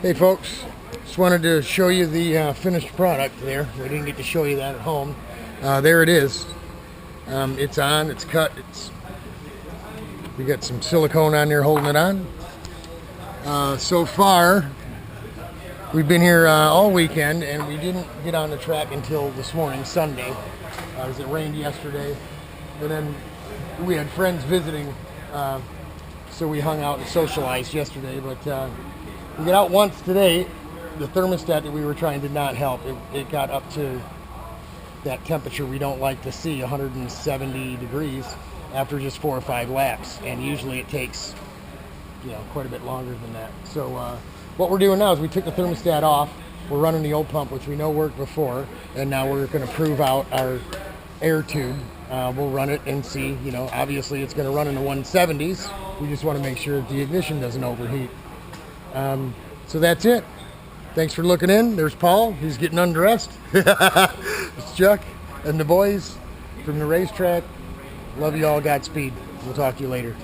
Hey folks, just wanted to show you the finished product there. We didn't get to show you that at home. There it is. It's on, it's cut, we got some silicone on there holding it on. So far, we've been here all weekend and we didn't get on the track until this morning, Sunday, as it rained yesterday. And then we had friends visiting, so we hung out and socialized yesterday, but we got out once today. The thermostat that we were trying did not help. It got up to that temperature we don't like to see, 170 degrees, after just 4 or 5 laps. And usually it takes, quite a bit longer than that. So what we're doing now is we took the thermostat off. We're running the old pump, which we know worked before, and now we're going to prove out our air tube. We'll run it and see, obviously it's going to run in the 170s. We just want to make sure that the ignition doesn't overheat. So that's it. Thanks for looking in. There's Paul. He's getting undressed. It's Chuck and the boys from the racetrack. Love you all. Godspeed. We'll talk to you later.